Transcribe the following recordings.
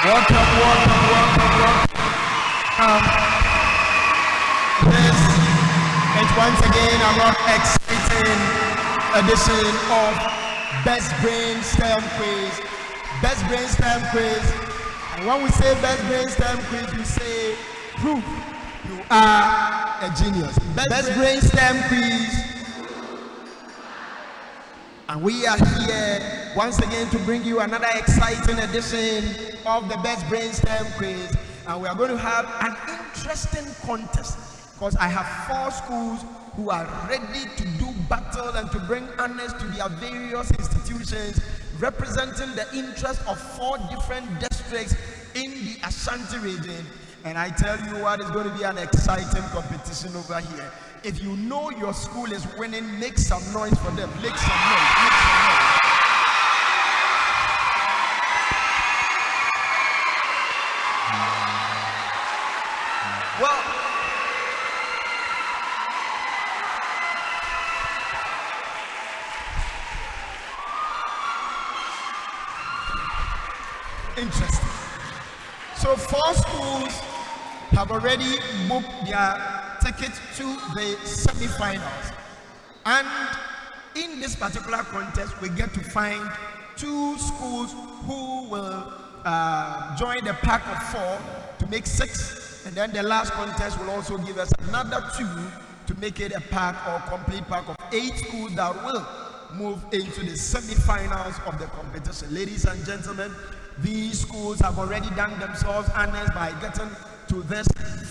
Welcome. This is once again another exciting edition of Best Brain STEM Quiz. Best Brain STEM Quiz. And when we say Best Brain STEM Quiz, we say proof you are a genius. Best Brain STEM Quiz. And we are here once again to bring you another exciting edition of the Best Brain STEM Quiz. And we are going to have an interesting contest because I have 4 schools who are ready to do battle and to bring honors to their various institutions, representing the interest of 4 different districts in the Ashanti region. And I tell you what, is going to be an exciting competition over here. If you know your school is winning, make some noise for them. Make some noise. Well, interesting. So 4 schools have already booked their tickets to the semifinals, and in this particular contest we get to find 2 schools who will join the pack of 4 to make 6, and then the last contest will also give us another 2 to make it a pack or complete pack of 8 schools that will move into the semifinals of the competition. Ladies and gentlemen, these schools have already done themselves honors by getting to this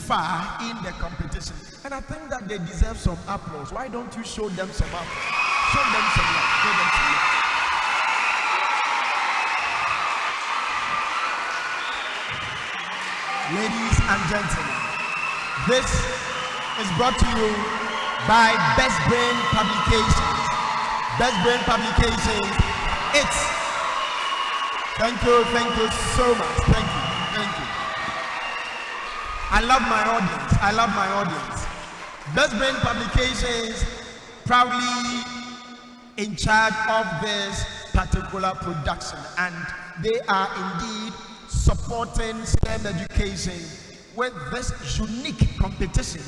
far in the competition, and I think that they deserve some applause. Why don't you show them some applause? Show them some love. Show them some love. Ladies and gentlemen, this is brought to you by Best Brain Publications. Best Brain Publications. Thank you so much. Thank you. I love my audience. Best Brain Publications proudly in charge of this particular production, and they are indeed supporting STEM education with this unique competition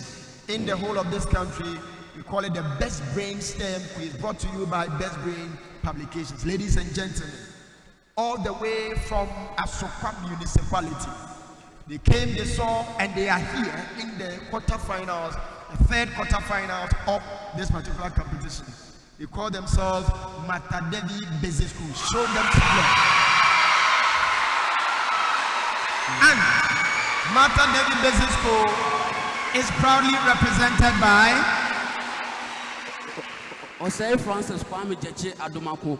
in the whole of this country. We call it the Best Brain STEM Quiz, brought to you by Best Brain Publications. Ladies and gentlemen, all the way from Asokwa municipality, they came, they saw, and they are here in the quarterfinals, the third quarterfinals of this particular competition. They call themselves Matta Devi Basic School. Show them some love. And Matta Devi Basic School is proudly represented by Osei Francis Kwame Jeche Adomako.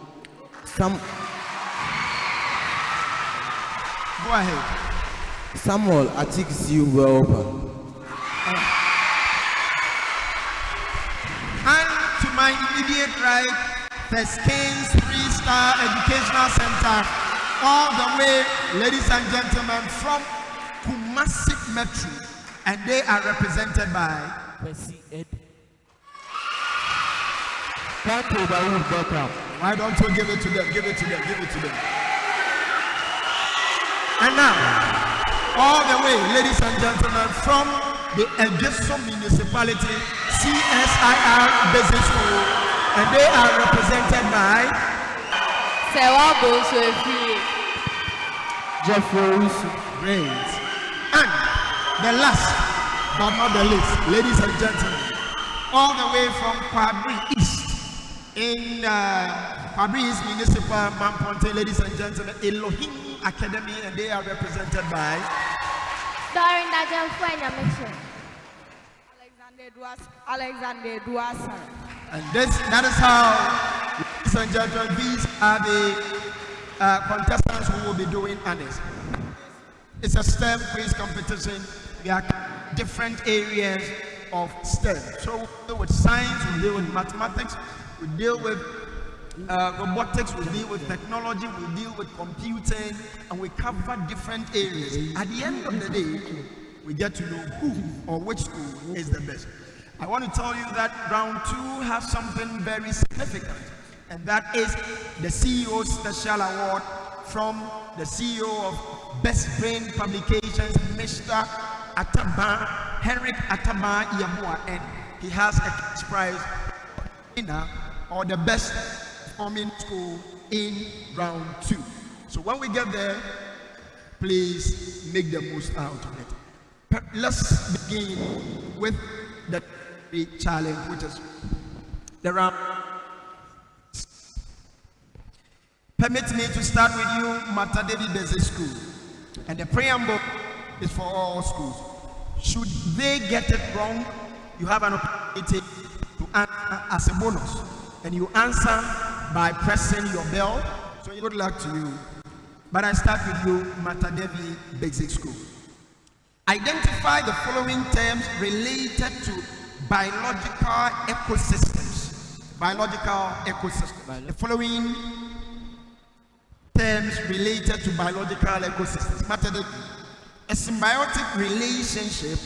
Go ahead. Samuel Atikisi Welba. And to my immediate right, the Skins 3-star Educational Center, all the way, ladies and gentlemen, from Kumasi Metro, and they are represented by Why don't you give it to them? Give it to them. And now, all the way, ladies and gentlemen, from the Egeso Municipality CSIR Basic School, and they are represented by Jeffrey. Great. And the last but not the least, ladies and gentlemen, all the way from Kwabri East in Kwabri East Municipal Mamponte, ladies and gentlemen, Elohim Academy, and they are represented by Alexander Duasa. And that is how, ladies and gentlemen, these are the contestants who will be doing honors. It's a STEM quiz competition. We are different areas of STEM. So we deal with science, we deal with mathematics, we deal with robotics, we deal with technology, we deal with computing, and we cover different areas. At the end of the day, we get to know who or which school is the best. I want to tell you that round 2 has something very significant, and that is the CEO Special Award from the CEO of Best Brain Publications, Mr. Ataba, Henrik Ataba Yabua, and he has a cash prize winner or the best performing school in round 2. So when we get there, please make the most out of it. Let's begin with the challenge, which is the round. Permit me to start with you, Matta Devi Basic School. And the preamble is for all schools. Should they get it wrong, you have an opportunity to answer as a bonus. And you answer by pressing your bell. So good luck to you. But I start with you, Matta Devi Basic School. Identify the following terms related to biological ecosystems. Biological ecosystems. The following terms related to biological ecosystems. Matter a symbiotic relationship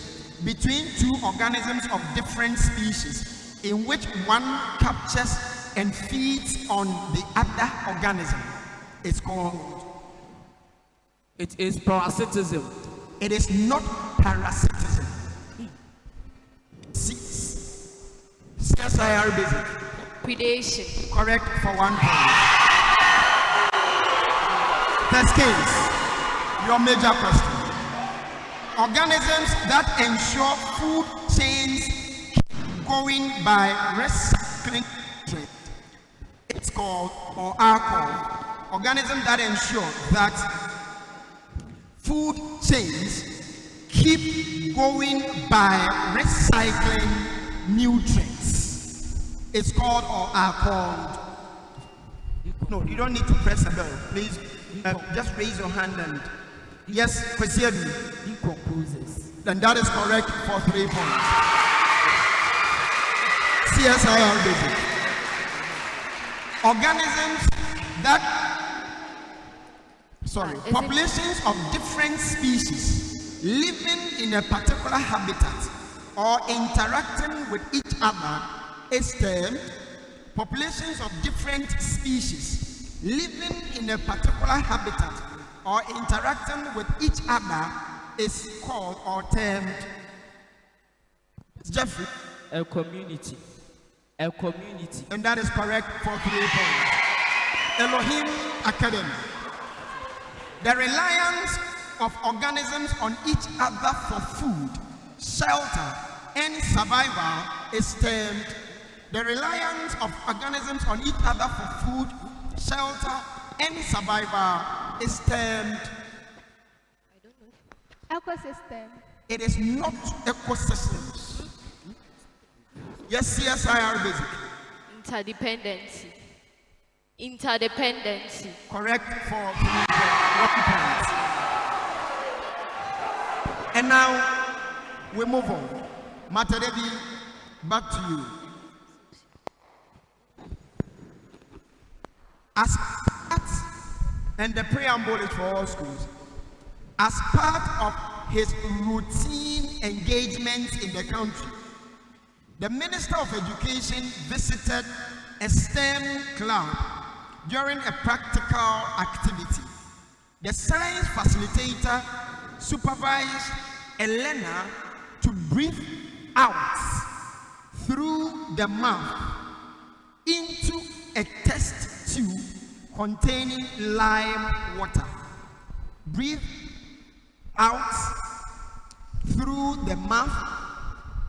between two organisms of different species in which one captures and feeds on the other organism is called. It is parasitism. It is not parasitism. CSIR basic. Predation. Correct for 1 point. Test case, your major question. Organisms that ensure food chains keep going by recycling nutrients. It's called or are called organisms that ensure that food chains keep going by recycling nutrients. It's called or are called. No, you don't need to press a bell, please. Just raise your hand and yes, Kwesiadu. Decomposes. Then that is correct for 3 points. CSIR basic. Organisms populations of different species living in a particular habitat or interacting with each other is termed populations of different species living in a particular habitat or interacting with each other is called or termed Jeffrey. A community. A community. And that is correct for 3 points. Elohim Academy. The reliance of organisms on each other for food, shelter, and survival is termed. The reliance of organisms on each other for food, shelter, and survival is termed. Ecosystem. It is not ecosystems. Yes, CSIR basic. Interdependency. Interdependency. Correct for 1 point. And now we move on. Matta Devi, back to you. As part, and the preamble is for all schools, as part of his routine engagement in the country, the Minister of Education visited a STEM club during a practical activity. The science facilitator supervised a learner to breathe out through the mouth into a test tube containing lime water. Breathe out through the mouth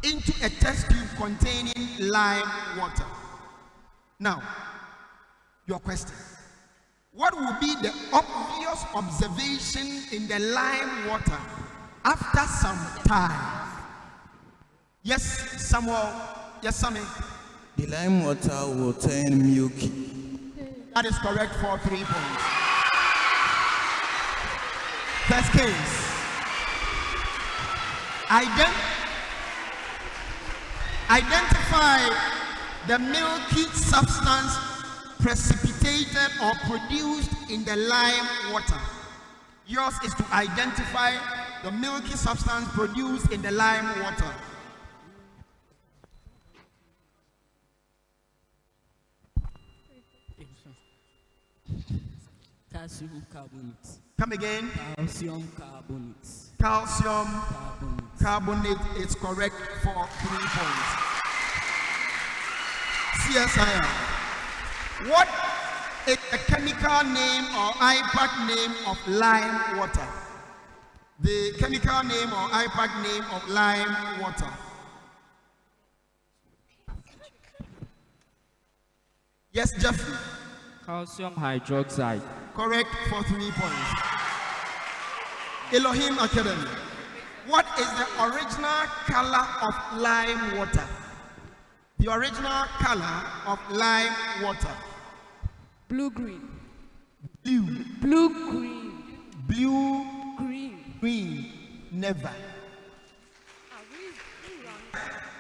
into a test tube containing lime water. Now, your question. What will be the obvious observation in the lime water after some time? Yes, Samuel. Yes, Sammy. The lime water will turn milky. That is correct for 3 points. First case. Identify the milky substance precipitated or produced in the lime water. Yours is to identify the milky substance produced in the lime water. Calcium carbonate. Come again. Calcium carbonate. Calcium Carbonate. carbonate is correct for 3 points. CSIR. What is the chemical name or IPAC name of lime water? The chemical name or IPAC name of lime water. Yes, Jeffrey. Calcium hydroxide. Correct for 3 points. Elohim Academy. What is the original color of lime water? The original color of lime water. Blue-green. Blue. Blue-green. Blue. Green. Green. Never.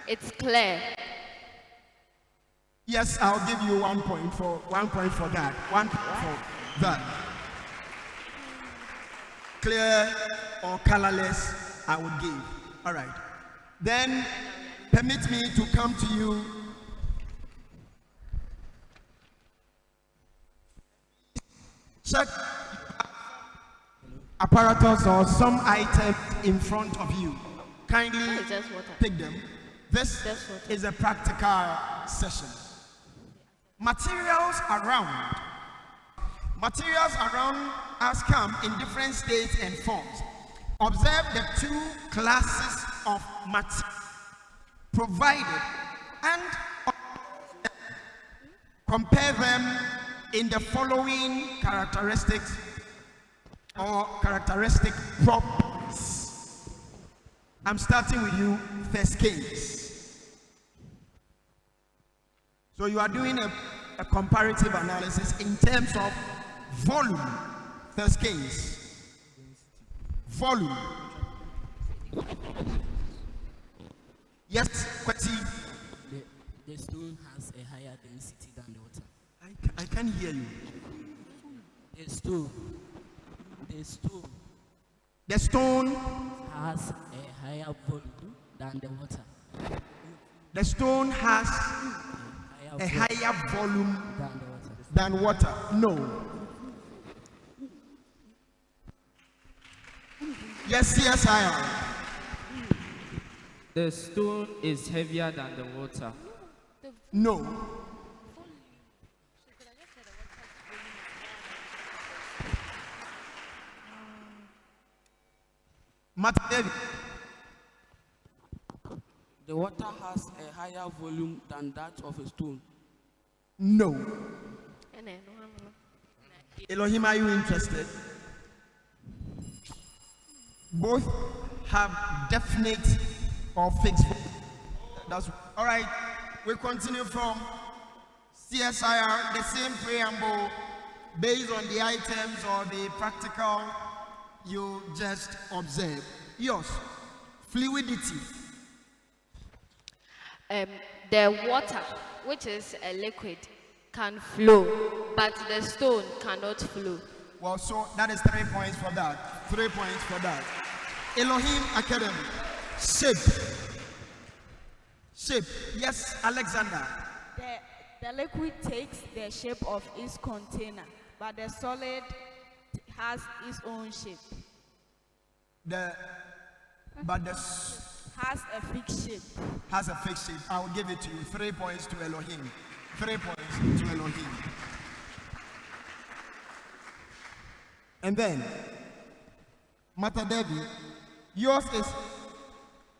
It's clear. Yes, I'll give you 1 point for that. 1 point for that. Clear or colorless, I would give. All right. Then permit me to come to you. Check apparatus or some item in front of you. Kindly It's just water. pick them. This Just water. is a practical session. Materials around us come in different states and forms. Observe the 2 classes of material provided and compare them in the following characteristics or characteristic properties. I'm starting with you, first case. So you are doing a comparative analysis in terms of volume. First case. Volume. Yes, Kweti. The stone has a higher density than the water. I can't hear you. The stone The stone, has a higher volume than the water. the stone has a higher volume than water. No. Yes, CSIR. The stone is heavier than the water. No. Matta, Devi. The water has a higher volume than that of a stone. No. And then, Elohim, are you interested? Both have definite or fixed. That's all right. We continue from CSIR, the same preamble based on the items or the practical you just observe. Yours, fluidity. the water, which is a liquid, can flow, but the stone cannot flow. Well, so that is 3 points for that. 3 points for that. Elohim Academy. Shape. Shape. Yes, Alexander. The liquid takes the shape of its container, but the solid has its own shape. Has a fixed shape. Has a fixed shape. I will give it to you. 3 points to Elohim. 3 points to Elohim. And then, Matta Devi, yours is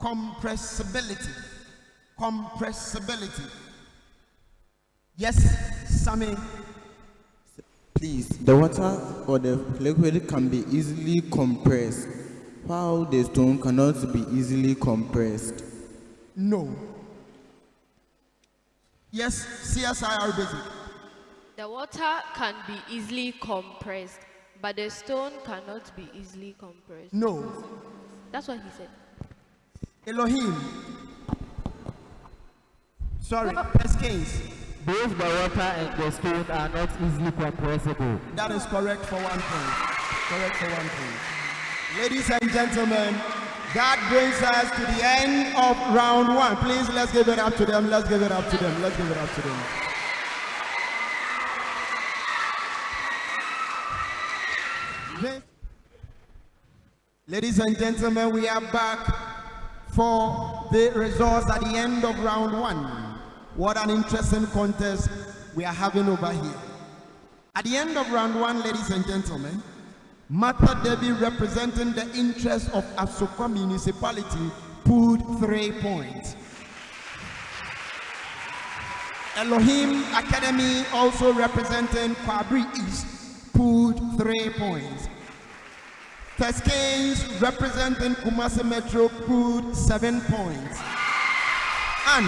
compressibility. Compressibility. Yes, Sammy. Please, the water or the liquid can be easily compressed, while the stone cannot be easily compressed. No. Yes, CSIR basic. The water can be easily compressed, but the stone cannot be easily compressed. No. That's what he said. Elohim. Sorry, first case. Both the water and the stone are not easily compressible. That is correct for 1 point. Correct for 1 point. Ladies and gentlemen, that brings us to the end of round 1. Please, let's give it up to them. Let's give it up to them. Let's give it up to them. Ladies and gentlemen, we are back for the results at the end of round 1. What an interesting contest we are having over here. At the end of round 1, ladies and gentlemen, Matta Devi, representing the interest of Asokwa municipality, pulled 3 points. Elohim Academy, also representing Kwabri East, pulled 3 points. Tescanes, representing Kumasi Metro, pulled 7 points. And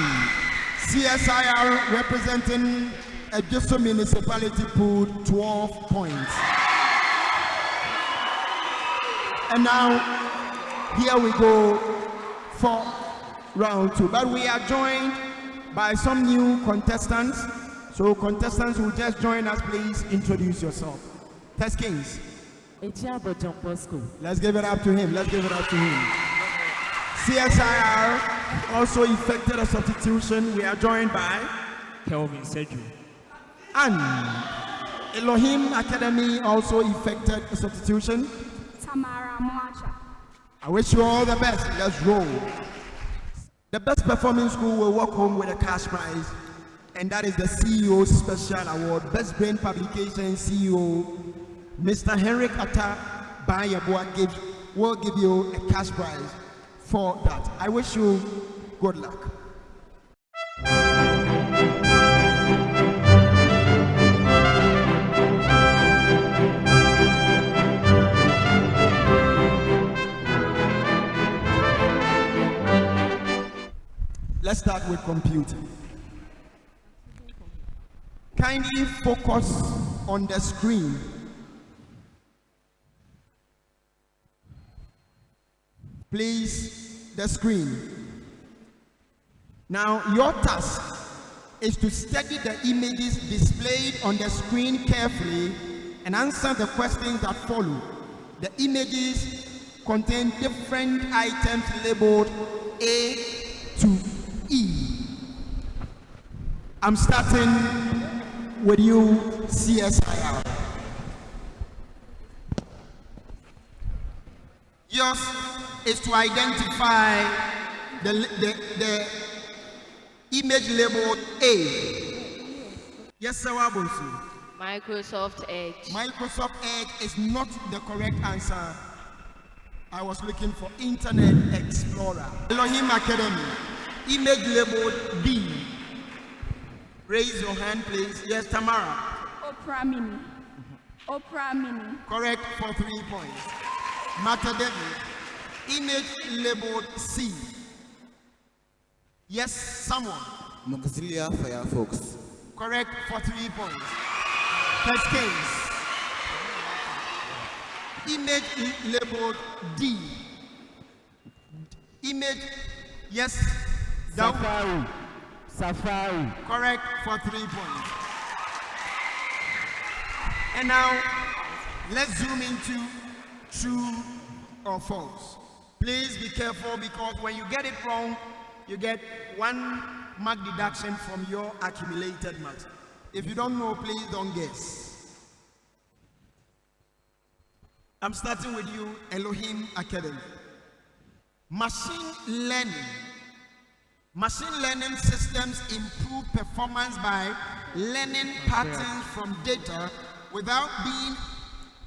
CSIR, representing Ejoso municipality, pulled 12 points. And now, here we go for round 2. But we are joined by some new contestants. So contestants who just join us, please introduce yourself. Tescanes. Let's give it up to him. Let's give it up to him. CSIR also effected a substitution. We are joined by Kelvin Seju. And Elohim Academy also effected a substitution. Tamara Moacha. I wish you all the best. Let's roll. The best performing school will walk home with a cash prize, and that is the CEO Special Award. Best Brain Publication CEO, Mr. Henrik Atta Bayabua will give you a cash prize for that. I wish you good luck. Let's start with computing. Kindly focus on the screen. Please, the screen. Now, your task is to study the images displayed on the screen carefully and answer the questions that follow. The images contain different items labeled A to E. I'm starting with you, CSIR. Yours is to identify the image labeled A. Yes, sir, Wabusu. Microsoft Edge. Microsoft Edge is not the correct answer. I was looking for Internet Explorer. Elohim Academy. Image labeled B. Raise your hand, please. Yes, Tamara. Oprah Mini. Oprah Mini. Correct for 3 points. Matta Devi. Image labeled C. Yes, someone. Mozilla Firefox. Correct for 3 points. Test case. Image labeled D. Image, yes. Safari. Safari. Correct for 3 points. And now, let's zoom into true or false. Please be careful, because when you get it wrong, you get 1 mark deduction from your accumulated marks. If you don't know, please don't guess. I'm starting with you, Elohim Academy. Machine learning systems improve performance by learning patterns from data without being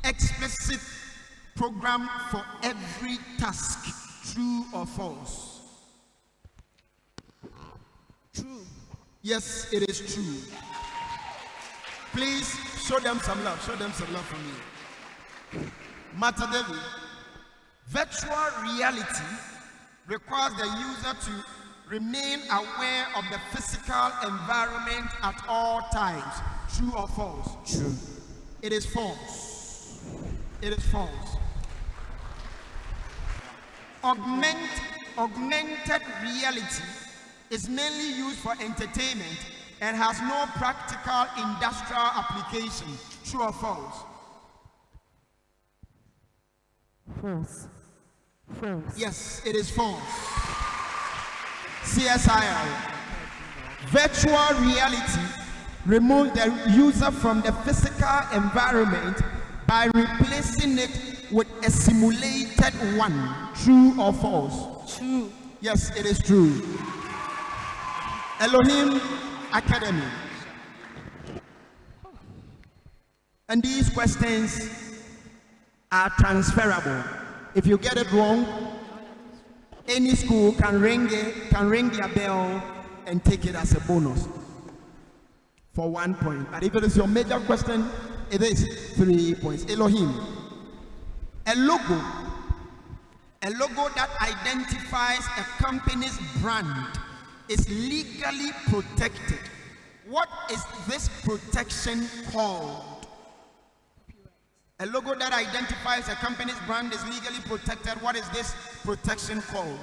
explicit programmed for every task. True or false? True. Yes, it is true. Please show them some love. Show them some love from me. Matta Devi. Virtual reality requires the user to remain aware of the physical environment at all times. True or false? True. It is false. It is false. Augmented reality is mainly used for entertainment and has no practical industrial application. True or false? False. False. Yes, it is false. CSIR. Virtual reality removes the user from the physical environment by replacing it with a simulated created one. True or false? True. Yes, it is true. Elohim Academy. And these questions are transferable. If you get it wrong, any school can ring their bell and take it as a bonus for 1 point. But if it is your major question, it is 3 points. Elohim. A logo that identifies a company's brand is legally protected. What is this protection called? A logo that identifies a company's brand is legally protected. What is this protection called?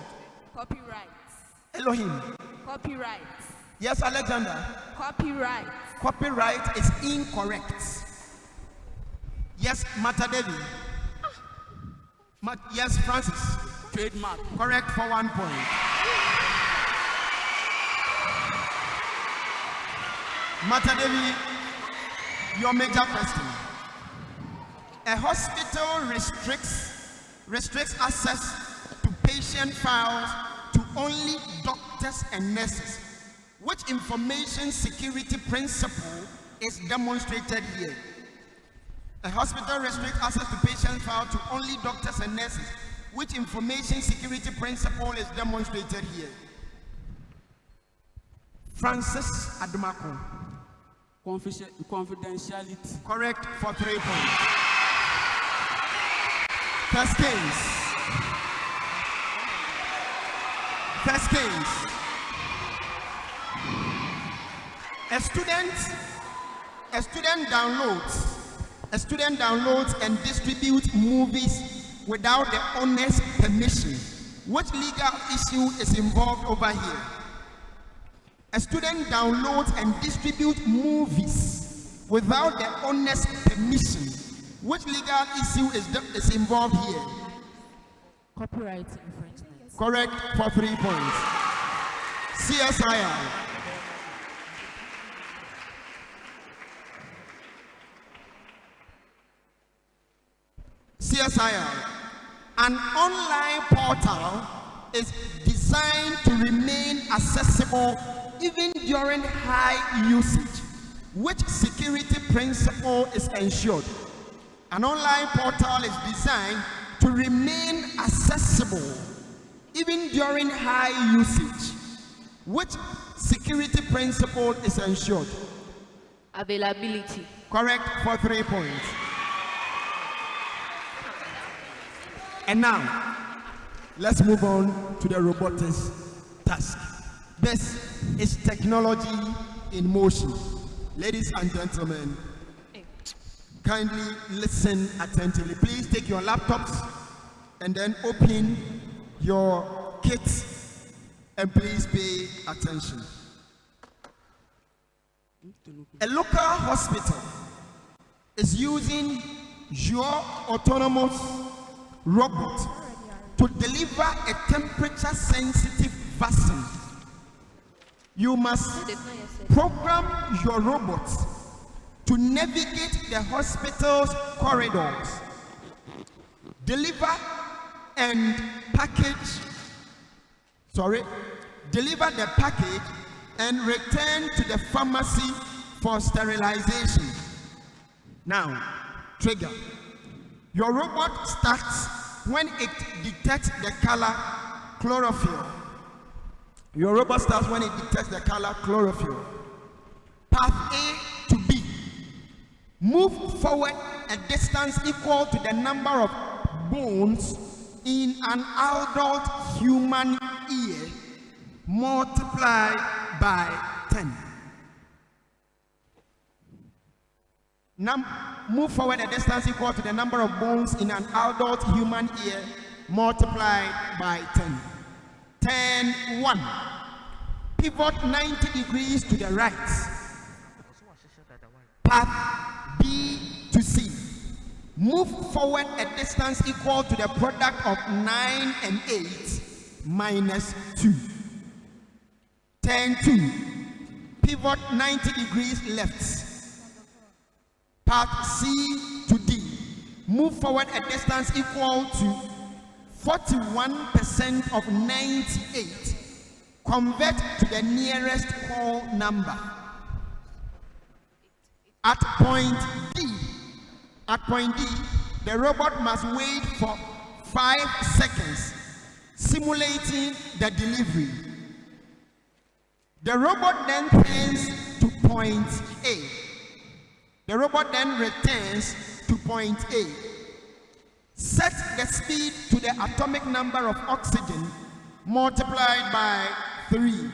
Copyrights. Elohim. Copyrights. Yes, Alexander. Copyrights. Copyright is incorrect. Yes, Matta Devi. Yes, Francis. Trademark. Correct for 1 point. Matta Devi, your major question. A hospital restricts access to patient files to only doctors and nurses. Which information security principle is demonstrated here? A hospital restricts access to patient files to only doctors and nurses. Which information security principle is demonstrated here? Francis Adumako. Confidentiality. Correct for 3 points. First case. A student downloads and distributes movies without the owner's permission. Which legal issue is involved over here? A student downloads and distributes movies without the owner's permission. Which legal issue is involved here? Copyright infringement. Correct for 3 points. CSIR. An online portal is designed to remain accessible even during high usage. Which security principle is ensured? An online portal is designed to remain accessible even during high usage. Which security principle is ensured? Availability. Correct for 3 points. And now, let's move on to the robotics task. This is technology in motion. Ladies and gentlemen, kindly listen attentively. Please take your laptops and then open your kits and please pay attention. A local hospital is using your autonomous robot to deliver a temperature-sensitive vaccine. You must program your robot to navigate the hospital's corridors, deliver the package and return to the pharmacy for sterilization. Now, trigger. Your robot starts when it detects the color chlorophyll. Path A to B. Move forward a distance equal to the number of bones in an adult human ear multiplied by 10. Move forward a distance equal to the number of bones in an adult human ear multiplied by 10. 1. Pivot 90 degrees to the right. Path B to C. Move forward a distance equal to the product of 9 and 8 minus 2. 2. Pivot 90 degrees left. Path C to D. Move forward a distance equal to 41% of 98. Convert to the nearest whole number. At point D, the robot must wait for 5 seconds, simulating the delivery. The robot then turns to point A. The robot then returns to point A. Set the speed to the atomic number of oxygen multiplied by 3.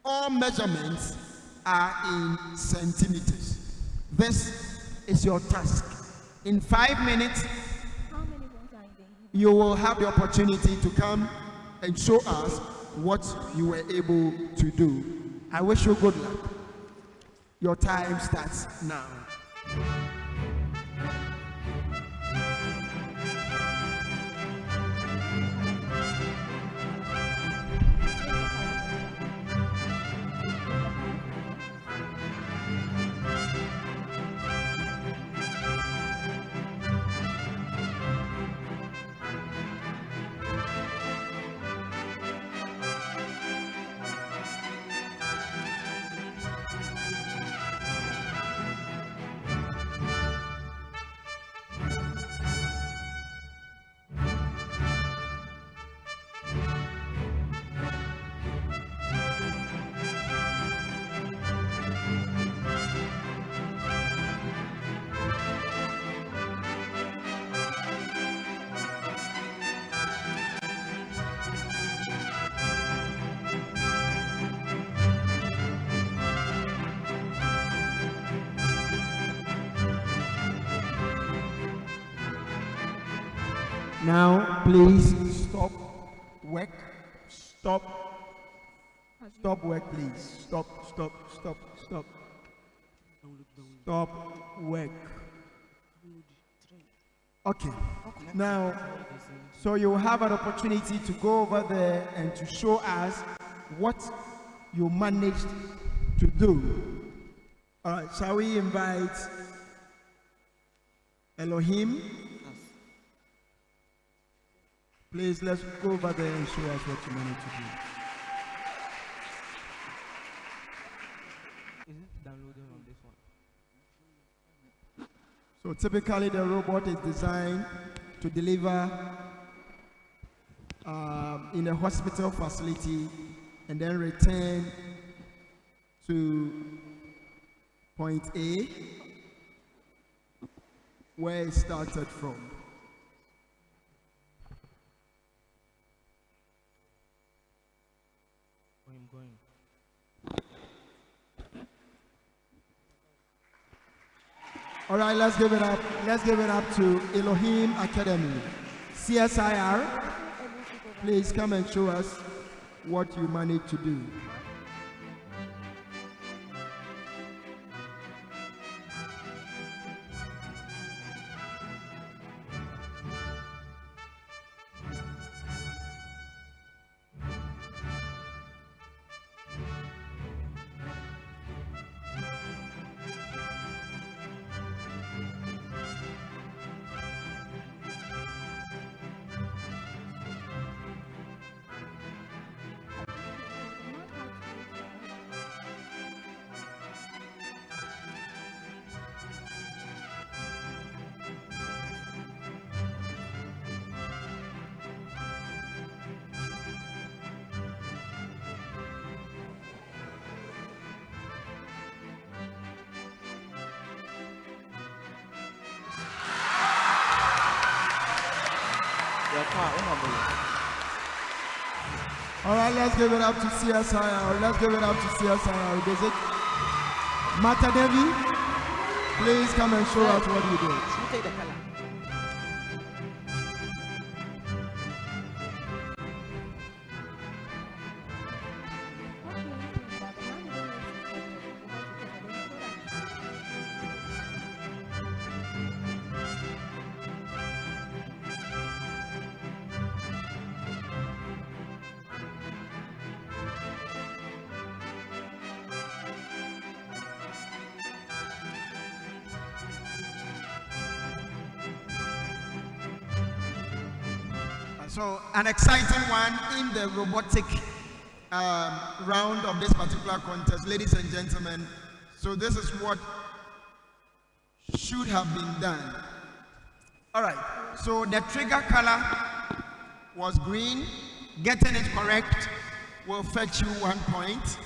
All measurements are in centimeters. This is your task. In 5 minutes, you will have the opportunity to come and show us what you were able to do. I wish you good luck. Your time starts now. Now, please stop work. Stop work, please. Stop work. Okay. Now, so you have an opportunity to go over there and to show us what you managed to do. All right, shall we invite Elohim? Please, let's go over there and show us what you managed to do. Is it downloading on this one? So typically the robot is designed to deliver in a hospital facility and then return to point A where it started from. I'm going. All right, let's give it up. Let's give it up to Elohim Academy. CSIR, please come and show us what you managed to do. All right, let's give it up to CSIR. Let's give it up to CSIR. Visit Matta Devi. Please come and show us what you did. So an exciting one in the robotic round of this particular contest, ladies and gentlemen. So this is what should have been done. All right, so the trigger color was green. Getting it correct will fetch you 1 point.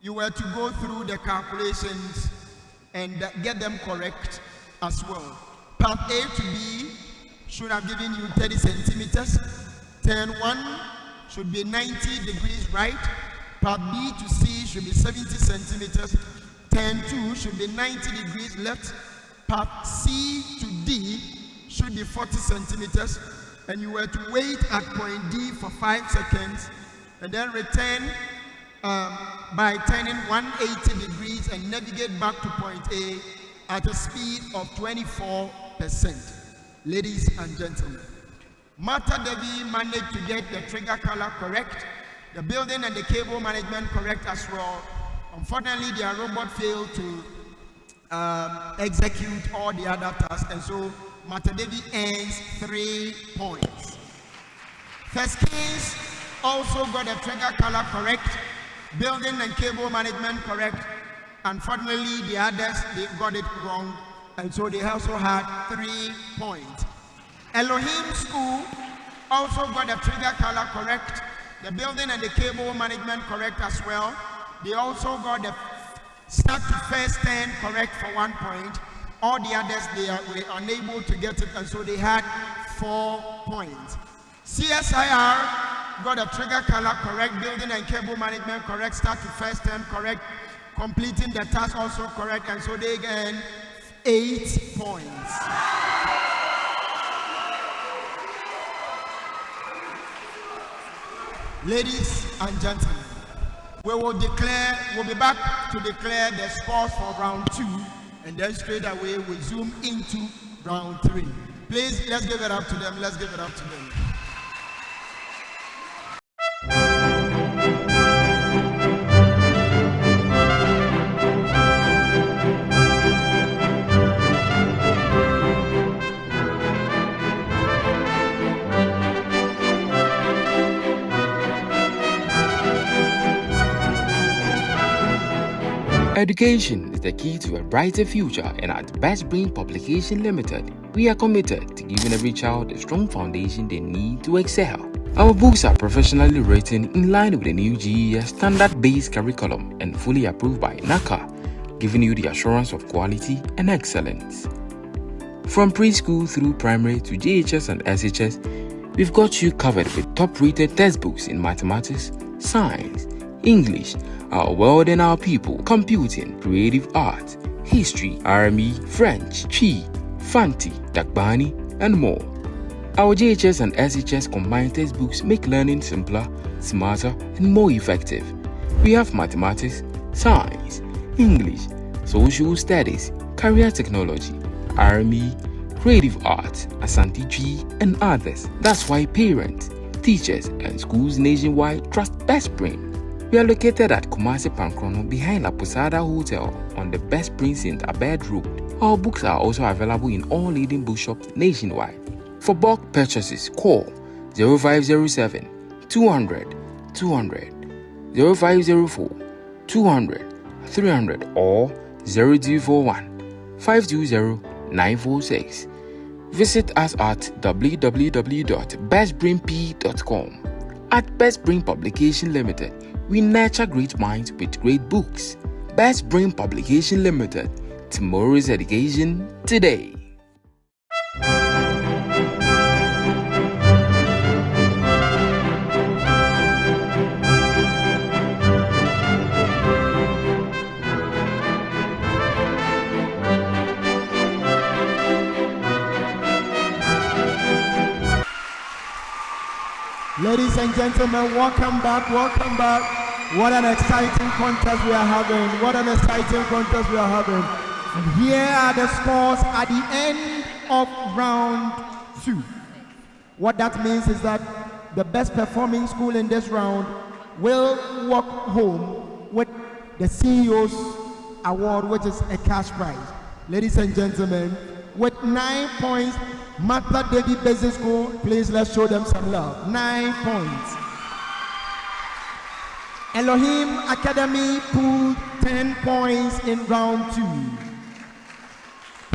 You were to go through the calculations and get them correct as well. Part A to B should have given you 30 centimeters. Turn 1 should be 90 degrees right. Part B to C should be 70 centimeters. Turn 2 should be 90 degrees left. Part C to D should be 40 centimeters. And you were to wait at point D for 5 seconds and then return by turning 180 degrees and navigate back to point A at a speed of 24%. Ladies and gentlemen, Matta Devi managed to get the trigger color correct, the building and the cable management correct as well. Unfortunately, their robot failed to execute all the other tasks, and so Matta Devi earns 3 points. First Kings also got the trigger color correct, building and cable management correct. Unfortunately, the others, they got it wrong, and so they also had 3 points. Elohim School also got the trigger color correct, the building and the cable management correct as well. They also got the start to first turn correct for 1 point. All the others, were unable to get it, and so they had 4 points. CSIR got the trigger color correct, building and cable management correct, start to first turn correct, completing the task also correct, and so they gain 8 points. Ladies and gentlemen, we'll be back to declare the scores for round 2, and then straight away we zoom into round 3. Please, let's give it up to them. Let's give it up to them. Education is the key to a brighter future, and at Best Brain Publication Limited, we are committed to giving every child a strong foundation they need to excel. Our books are professionally written in line with the new GES standard-based curriculum and fully approved by NACA, giving you the assurance of quality and excellence. From preschool through primary to JHS and SHS, we've got you covered with top-rated textbooks in mathematics, science, English, our world and our people, computing, creative art, history, RME, French, Chi, Fanti, Dagbani, and more. Our JHS and SHS combined textbooks make learning simpler, smarter, and more effective. We have mathematics, science, English, social studies, career technology, RME, creative art, Asante G, and others. That's why parents, teachers, and schools nationwide trust Best Brain. We are located at Kumasi Pankrono behind La Posada Hotel on the Best Brain St. Abed Road. Our books are also available in all leading bookshops nationwide. For bulk purchases, call 0507 200 200, 0504 200 300 or 0241 520 946. Visit us at www.bestbrainp.com. At Best Brain Publication Limited, we nurture great minds with great books. Best Brain Publication Limited. Tomorrow's education today. Ladies and gentlemen, welcome back, welcome back. What an exciting contest we are having. What an exciting contest we are having. And here are the scores at the end of round 2. What that means is that the best performing school in this round will walk home with the CEO's award, which is a cash prize. Ladies and gentlemen, with 9 points. Matta Devi Basic School, please let's show them some love. 9 points. Elohim Academy pulled 10 points in round 2.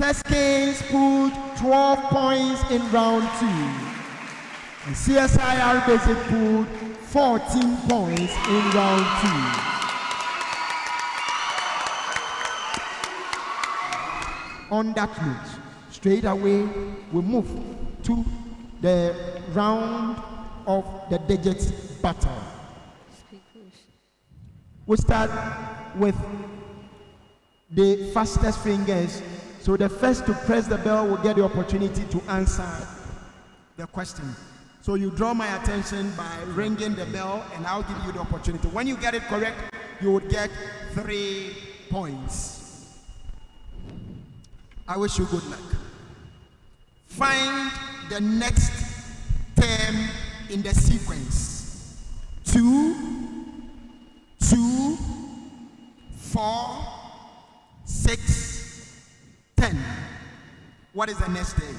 Teskins pulled 12 points in round 2. And CSIR Basic pulled 14 points in round 2. On that note, straight away we move to the round of the digits battle. We start with the fastest fingers. So the first to press the bell will get the opportunity to answer the question. So you draw my attention by ringing the bell and I'll give you the opportunity. When you get it correct, you would get 3 points. I wish you good luck. Find the next term in the sequence. 2, 2, 4, 6, 10. What is the next term?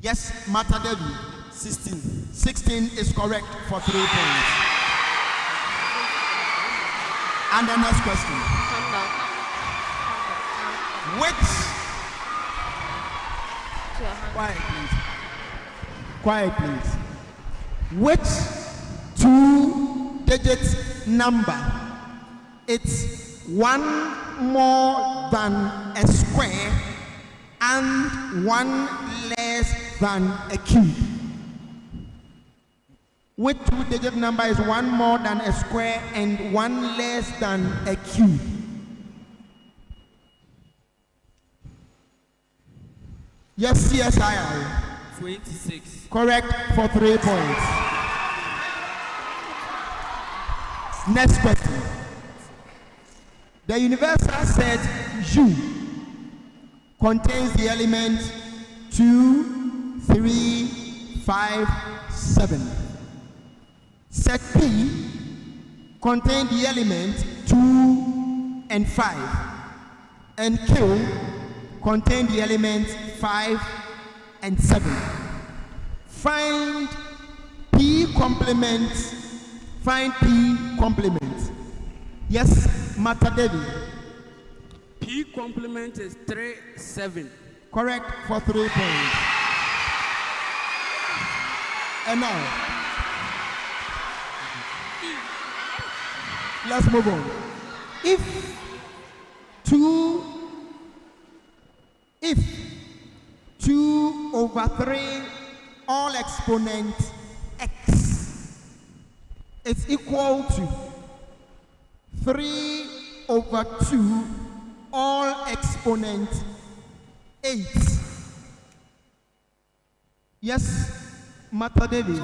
Yes, Matta Devi. 16. 16 is correct for 3 points. And the next question. Calm down. Which To your hand. Quiet, please. Quiet, please. Which 2-digit number? It's 1 more than a square and 1 less than a cube. Which 2-digit number is 1 more than a square and 1 less than a cube? Yes, CSIR. 26. Correct for 3 points. Next question. The universal set U contains the elements 2, 3, 5, 7. Set P contains the elements 2 and 5. And Q contains the elements 5 and 7. Find P complement. Find P complement. Yes, Matta Devi. P complement is 3, 7. Correct for 3 points. And now, let's move on. If 2 over 3 all exponent x is equal to 3 over 2 all exponent 8. Yes, Matta Devi.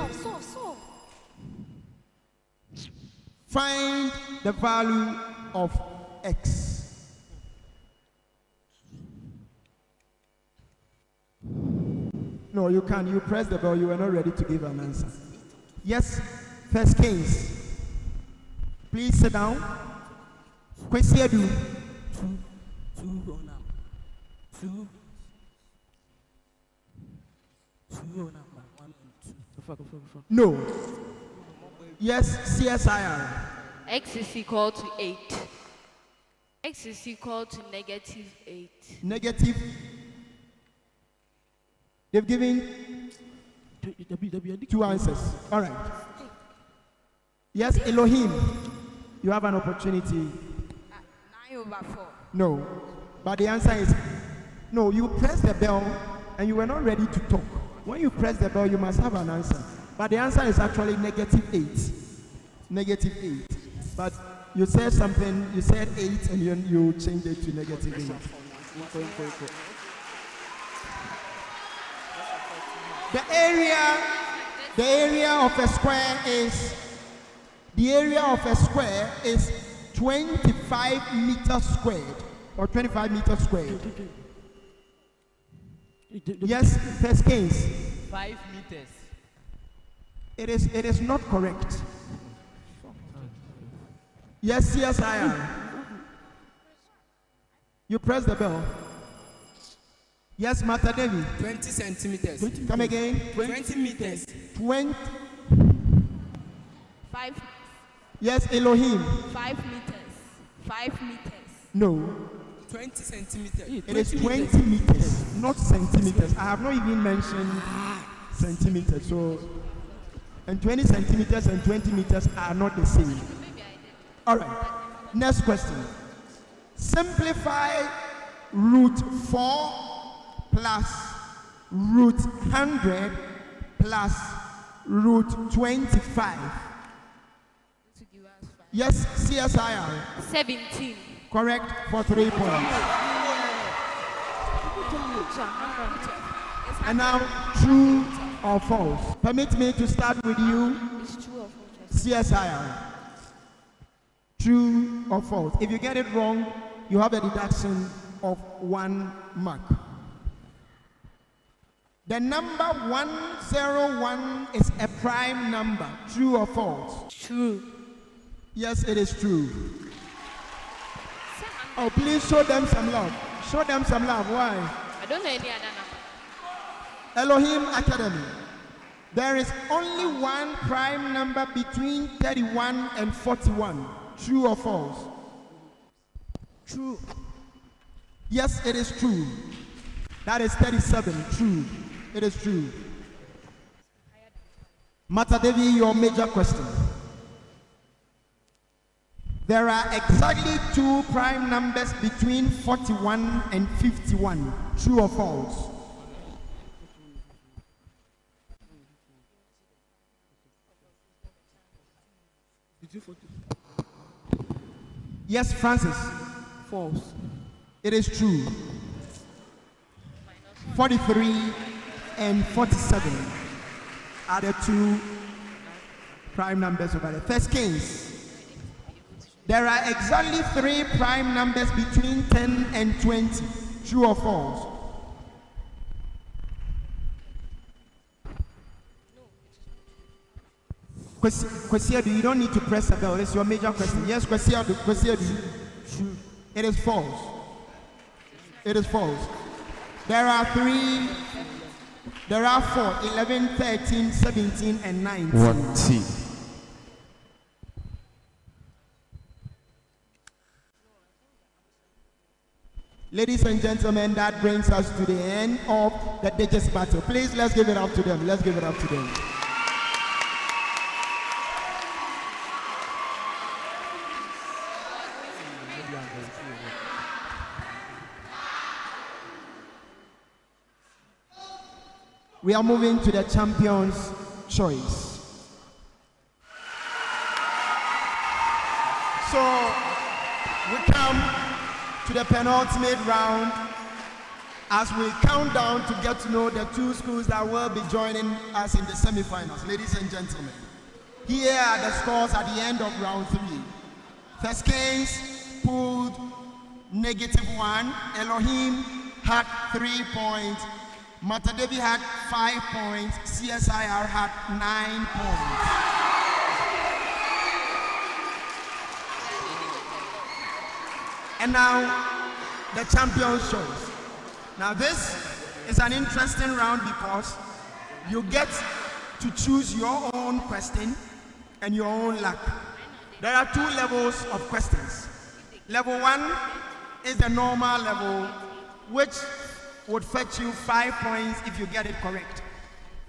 Find the value of x. No, you can't. You press the bell. You were not ready to give an answer. Yes, first case. Please sit down. Question 2. 2. No. Yes, CSIR. X is equal to 8. X is equal to negative 8. Negative. They've given 2 answers. All right. Yes, Elohim. You have an opportunity. 9 over 4. No. But the answer is no. You press the bell and you were not ready to talk. When you press the bell, you must have an answer. But the answer is actually negative 8. Negative 8. But you said something, you said 8 and you changed it to negative 8. The area of a square is 25 meters squared or 25 meters squared. Yes, first case. 5 meters. It is not correct. Yes, CSIR. You press the bell. Yes, Matta Devi. 20 centimeters. Come again. 20 meters. 20. 5 Yes, Elohim. 5 meters. 5 meters. No, 20 centimeters. it is 20 meters, not centimeters. I have not even mentioned centimeters. So, and 20 centimeters and 20 meters are not the same. All right. Next question. Simplify root 4 plus root 100 plus root 25. Yes, CSIR. 17. Correct for 3 points. And now, true or false? Permit me to start with you, CSIR. True or false? If you get it wrong, you have a deduction of 1 mark. The number 101 is a prime number. True or false? True. Yes, it is true. Oh, please show them some love. Show them some love. Why? I don't know any other number. Elohim Academy. There is only one prime number between 31 and 41. True or false? True. Yes, it is true. That is 37. True. It is true. Matta Devi, your major question. There are exactly 2 prime numbers between 41 and 51. True or false? Yes, Francis. False. It is true. 43 and 47 are the 2 prime numbers over there. First Kings. There are exactly 3 prime numbers between 10 and 20. True or false? Kwesiadu, you don't need to press a bell. It's your major question. Yes, Kwesiadu. It is false. It is false. There are 4, 11, 13, 17, and 19. 1 T. Ladies and gentlemen, that brings us to the end of the digits battle. Please, let's give it up to them. Let's give it up to them. We are moving to the champion's choice. So, we come to the penultimate round as we count down to get to know the 2 schools that will be joining us in the semifinals. Ladies and gentlemen, here are the scores at the end of round 3. First Kings pulled -1. Elohim had 3 points. Matta Devi had 5 points. CSIR had 9 points. And now, the champion's choice. Now this is an interesting round because you get to choose your own question and your own luck. There are 2 levels of questions. Level 1 is the normal level, which would fetch you 5 points if you get it correct.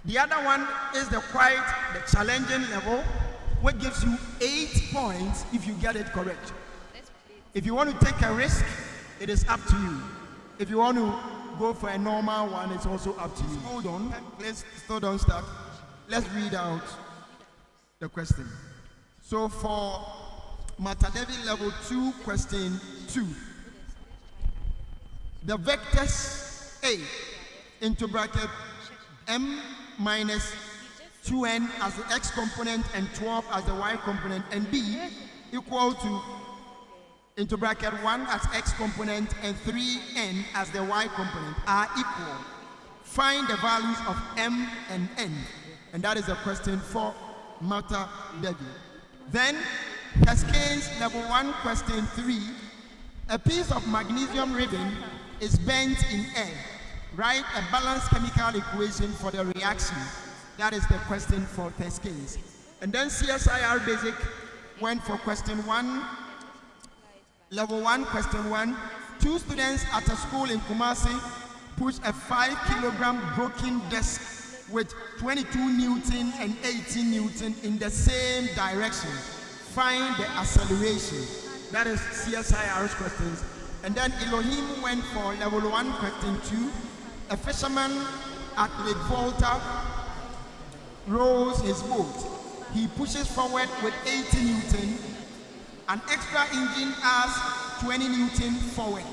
The other one is the challenging level, which gives you 8 points if you get it correct. If you want to take a risk, it is up to you. If you want to go for a normal one, it's also up to you. Hold on, please, still don't start. Let's read out the question. So for Matta Devi level 2, question 2. The vectors A into bracket m minus 2n as the x component and 12 as the y component, and B equal to into bracket 1 as x component and 3n as the y component are equal. Find the values of m and n. And that is a question for Matta Devi. Then, Cascades level 1, question 3. A piece of magnesium ribbon is bent in air. Write a balanced chemical equation for the reaction. That is the question for test case. And then CSIR basic went for question 1, level 1, question 1. 2 students at a school in Kumasi push a 5-kilogram broken desk with 22 Newton and 18 Newton in the same direction. Find the acceleration. That is CSIR's questions. And then Elohim went for level 1, question 2. A fisherman at Lake Volta rows his boat. He pushes forward with 80 Newton. An extra engine adds 20 Newton forward.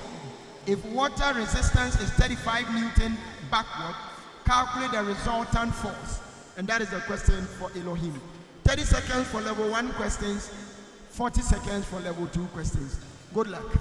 If water resistance is 35 Newton backward, calculate the resultant force. And that is the question for Elohim. 30 seconds for level 1 questions, 40 seconds for level 2 questions. Good luck.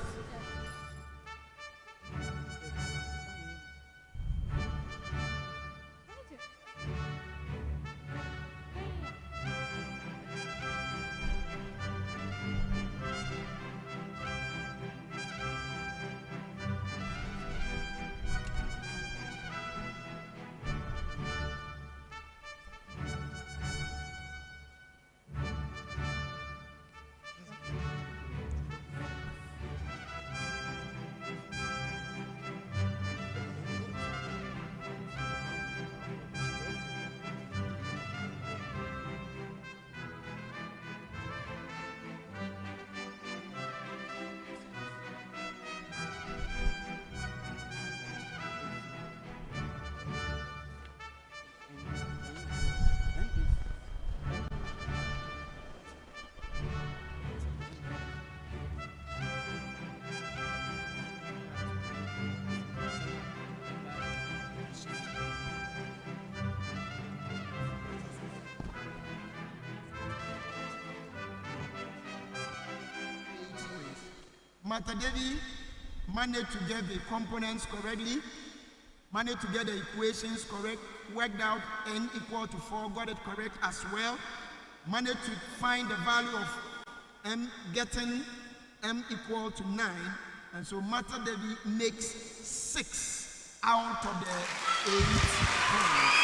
Matta Devi managed to get the components correctly, managed to get the equations correct, worked out n equal to 4, got it correct as well, managed to find the value of m, getting m equal to 9, and so Matta Devi makes 6 out of the 8 points.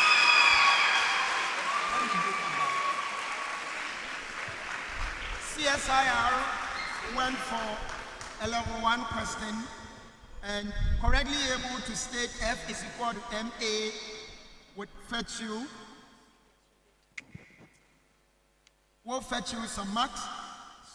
CSIR went for a level 1 question and correctly able to state F is equal to MA would fetch you, will fetch you some marks,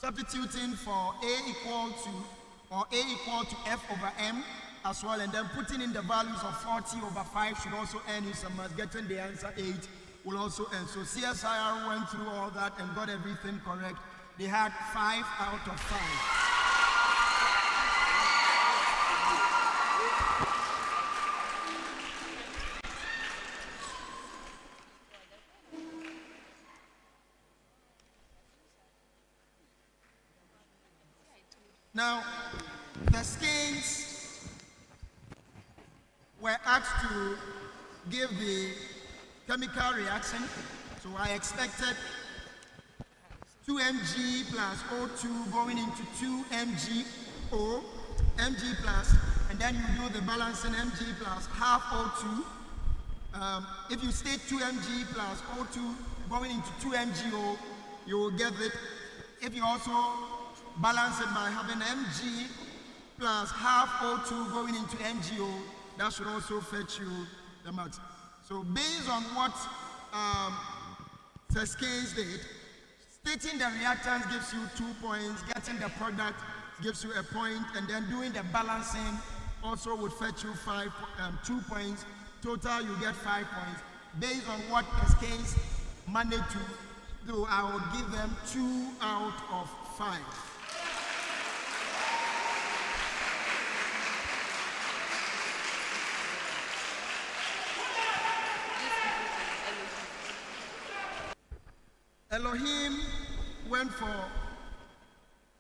substituting for A equal to F over M as well, and then putting in the values of 40 over 5 should also earn you some marks. Getting the answer 8 will also earn. So CSIR went through all that and got everything correct. They had 5 out of 5. Now, the scales were asked to give the chemical reaction. So I expected 2 mg plus O2 going into 2 mgO, mg plus, and then you do the balancing mg plus half O2. If you state 2 mg plus O2 going into 2 mgO, you will get it. If you also balance it by having mg plus half O2 going into mgO, that should also fetch you the max. So based on what Tescase did, stating the reactants gives you 2 points, getting the product gives you a point, and then doing the balancing also would fetch you 2 points. Total, you get 5 points. Based on what Tescase managed to do, I would give them 2 out of 5. Elohim went for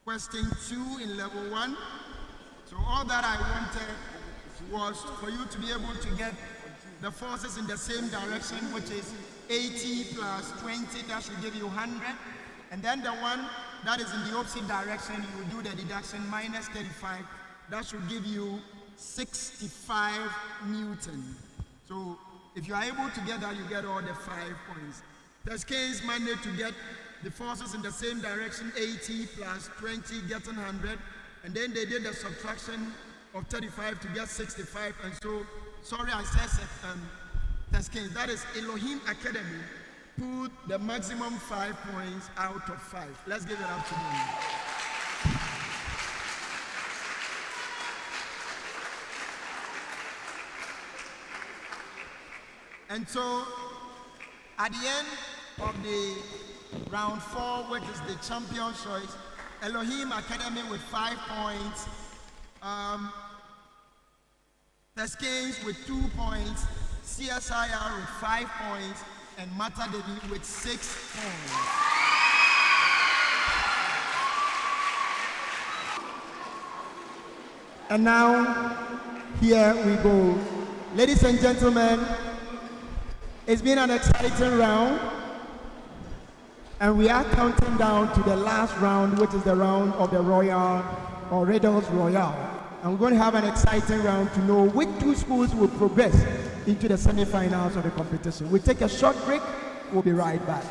question 2 in level 1. So all that I wanted was for you to be able to get the forces in the same direction, which is 80 plus 20, that should give you 100. And then the one that is in the opposite direction, you will do the deduction, minus 35, that should give you 65 Newton. So if you are able to get that, you get all the 5 points. Teske's managed to get the forces in the same direction, 80 plus 20, getting 100. And then they did the subtraction of 35 to get 65. And so, sorry, I said Teske, that is Elohim Academy, put the maximum 5 points out of 5. Let's give it up to them. And so, at the end of the round 4, which is the champion choice, Elohim Academy with 5 points, Teske's with 2 points, CSIR with 5 points, and Matta Devi with 6 points. And now, here we go. Ladies and gentlemen, it's been an exciting round, and we are counting down to the last round, which is the round of the Royal or Riddles Royale. And we're going to have an exciting round to know which 2 schools will progress into the semi-finals of the competition. We'll take a short break. We'll be right back.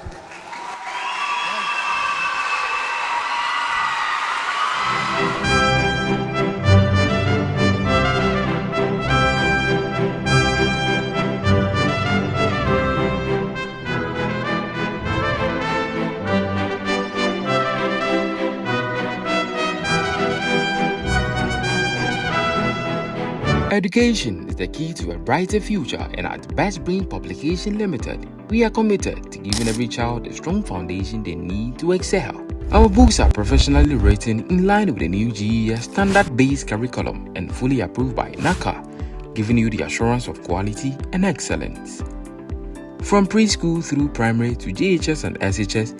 Education is the key to a brighter future, and at Best Brain Publication Limited, we are committed to giving every child a strong foundation they need to excel. Our books are professionally written in line with the new GES standard-based curriculum and fully approved by NACA, giving you the assurance of quality and excellence. From preschool through primary to JHS and SHS,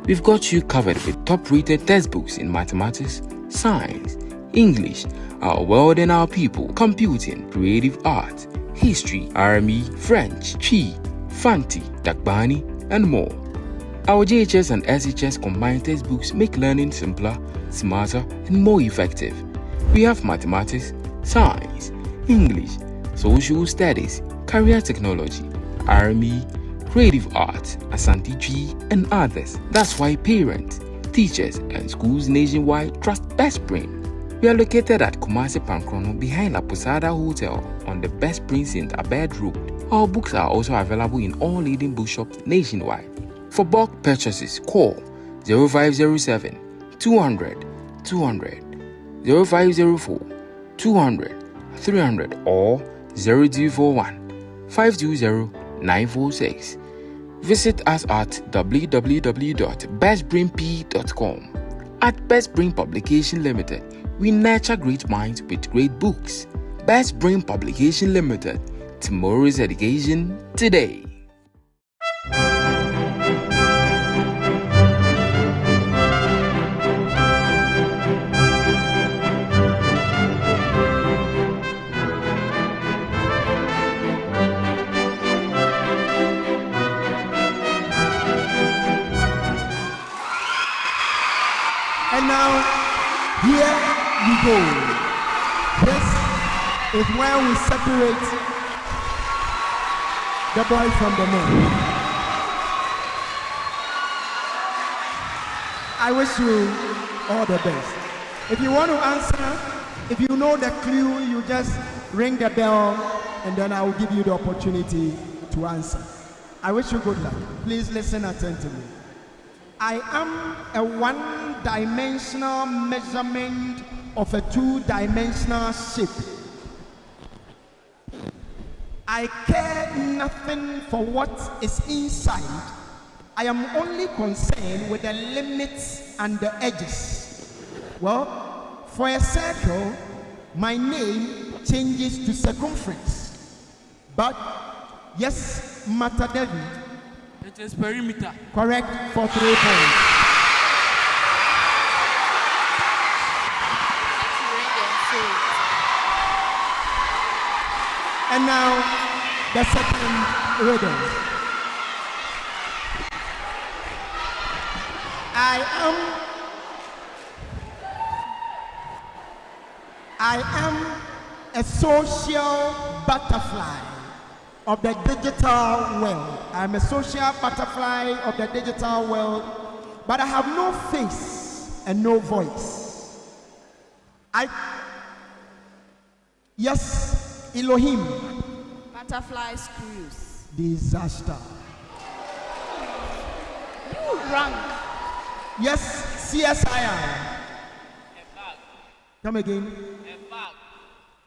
we've got you covered with top-rated textbooks in mathematics, science, English, our world and our people, computing, creative art, history, RME, French, Chi, Fanti, Dagbani, and more. Our JHS and SHS combined textbooks make learning simpler, smarter, and more effective. We have mathematics, science, English, social studies, career technology, RME, creative art, Asante G, and others. That's why parents, teachers, and schools nationwide trust Best Brain. We are located at Kumasi Pankrono behind La Posada Hotel on the Best Brain St. Abed Road. Our books are also available in all leading bookshops nationwide. For bulk purchases, call 0507 200 200, 0504 200 300 or 0241 520 946. Visit us at www.bestbrainp.com. At Best Brain Publication Limited, we nurture great minds with great books. Best Brain Publication Limited. Tomorrow's education today. And now, here we go. This is where we separate the boys from the men. I wish you all the best. If you want to answer, if you know the clue, you just ring the bell and then I will give you the opportunity to answer. I wish you good luck. Please listen attentively. I am a one-dimensional measurement of a two-dimensional shape. I care nothing for what is inside. I am only concerned with the limits and the edges. Well, for a circle, my name changes to circumference. But, yes, Matta Devi. It is perimeter. Correct for 3 points. And now, the second riddle. I am a a social butterfly of the digital world. I'm a social butterfly of the digital world, but I have no face and no voice. Yes, Elohim. Butterfly screws. Disaster. You wrong. Yes, CSIR. Come again.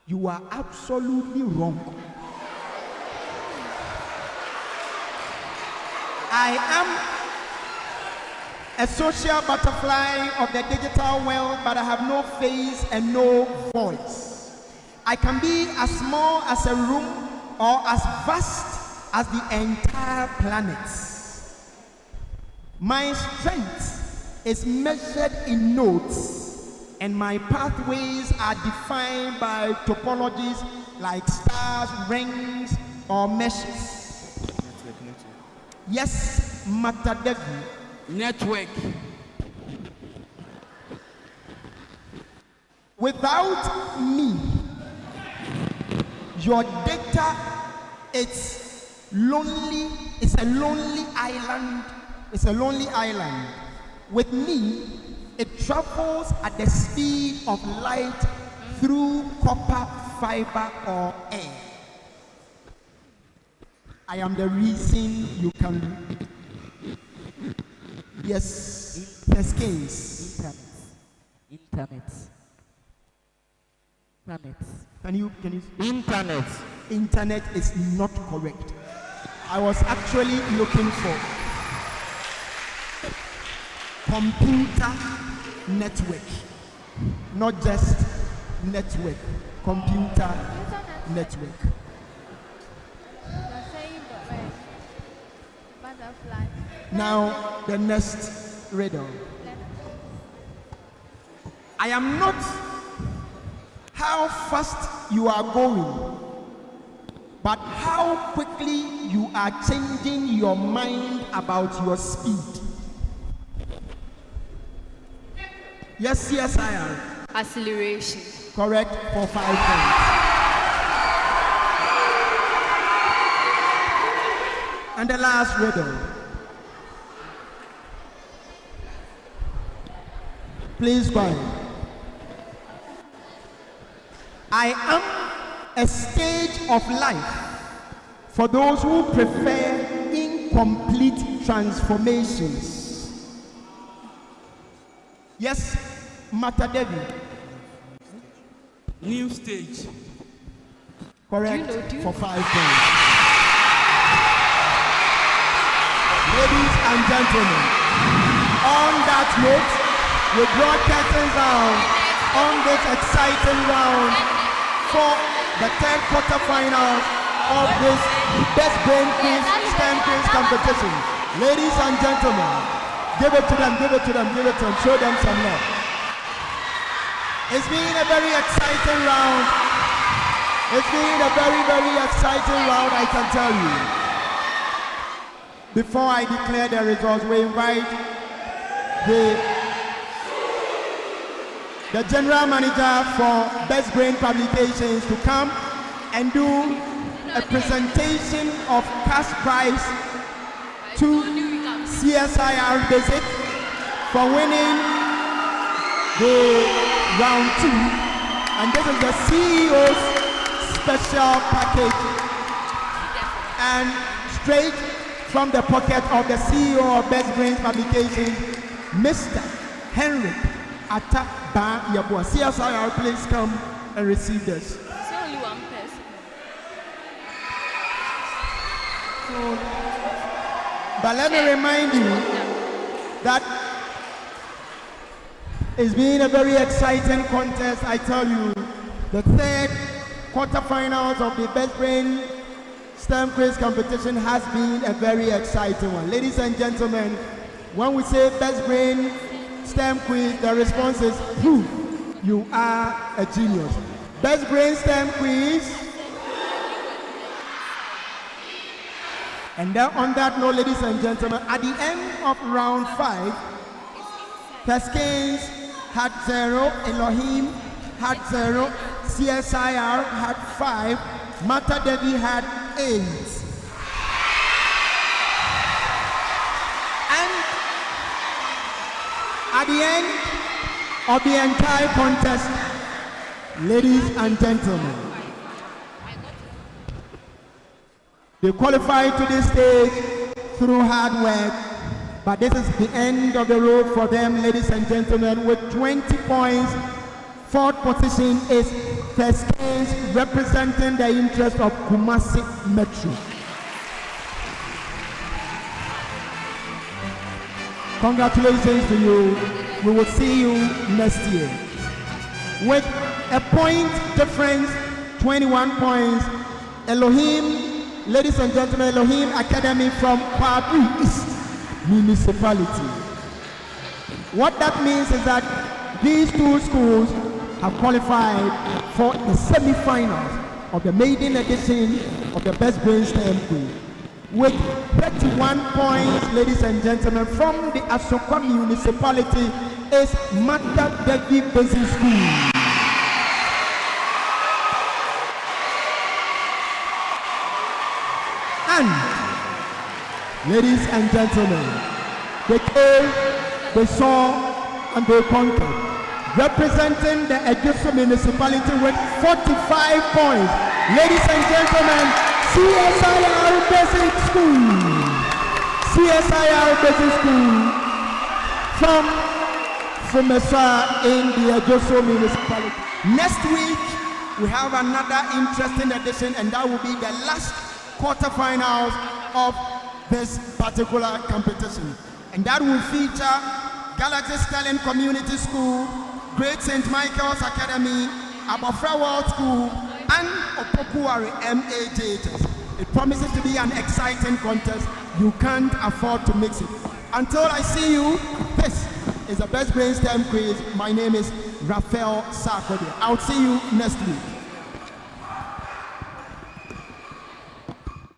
You are absolutely wrong. I am a social butterfly of the digital world, but I have no face and no voice. I can be as small as a room or as vast as the entire planet. My strength is measured in nodes, and my pathways are defined by topologies like stars, rings, or meshes. Yes, Matta Devi. Network. Without me, your data it's lonely. It's a lonely island. It's a lonely island. With me, it travels at the speed of light through copper, fiber, or air. I am the reason you can. Yes, Pescins. Internet. Can you? Internet. Internet is not correct. I was actually looking for computer network, not just network. Computer network. Butterfly. Now the next riddle. I am not how fast you are going, but how quickly you are changing your mind about your speed. Yes, CSIR. Acceleration. Correct for 5 points. And the last riddle. Please go ahead. I am a stage of life for those who prefer incomplete transformations. Yes, Matta Devi. New stage. Correct Do you for 5 points. Ladies and gentlemen, on that note, we draw curtains down on this exciting round for the third quarterfinal of this Best Brain Quiz STEM Quiz competition. Ladies and gentlemen, give it to them, give it to them, give it to them, show them some love. It's been a very exciting round. It's been a very, very exciting round, I can tell you. Before I declare the results, we invite the general manager for Best Brain Publications to come and do a presentation of cash prize to CSIR Basic for winning the round 2. And this is the CEO's special package. And straight from the pocket of the CEO of Best Brain Publications, Mr. Henrik Ataba Yabua. CSIR, please come and receive this. It's only one person. But let me remind you that it's been a very exciting contest. I tell you, the third quarterfinals of the Best Brain STEM Quiz competition has been a very exciting one. Ladies and gentlemen, when we say Best Brain STEM Quiz, the response is proof you are a genius. Best Brain STEM Quiz. And then on that note, ladies and gentlemen, at the end of round 5, Pescins had 0, Elohim had 0, CSIR had 5, Matta Devi had 8. And at the end of the entire contest, ladies and gentlemen, they qualified to this stage through hard work, but this is the end of the road for them, ladies and gentlemen, with 20 points. Fourth position is Teskens, representing the interest of Kumasi Metro. Congratulations to you. We will see you next year. With a point difference, 21 points, Elohim, ladies and gentlemen, Elohim Academy from Kwadu East Municipality. What that means is that these two schools have qualified for the semi-finals of the maiden edition of the Best Brain STEM Quiz. With 31 points, ladies and gentlemen, from the Asokwa Municipality is Matta Devi Basic School. And, ladies and gentlemen, they came, they saw, and they conquered. Representing the Ejoso municipality with 45 points. Ladies and gentlemen, CSIR Basic School. CSIR Basic School from Fumesa in the Ejoso municipality. Next week, we have another interesting edition, and that will be the last quarterfinals of this particular competition. And that will feature Galaxy Sterling Community School, Great St. Michael's Academy, Abofra World School, and Opokuwari MAJs. It promises to be an exciting contest. You can't afford to mix it. Until I see you, this is the Best Brain STEM Quiz. My name is Raphael Sarkodie. I'll see you next week.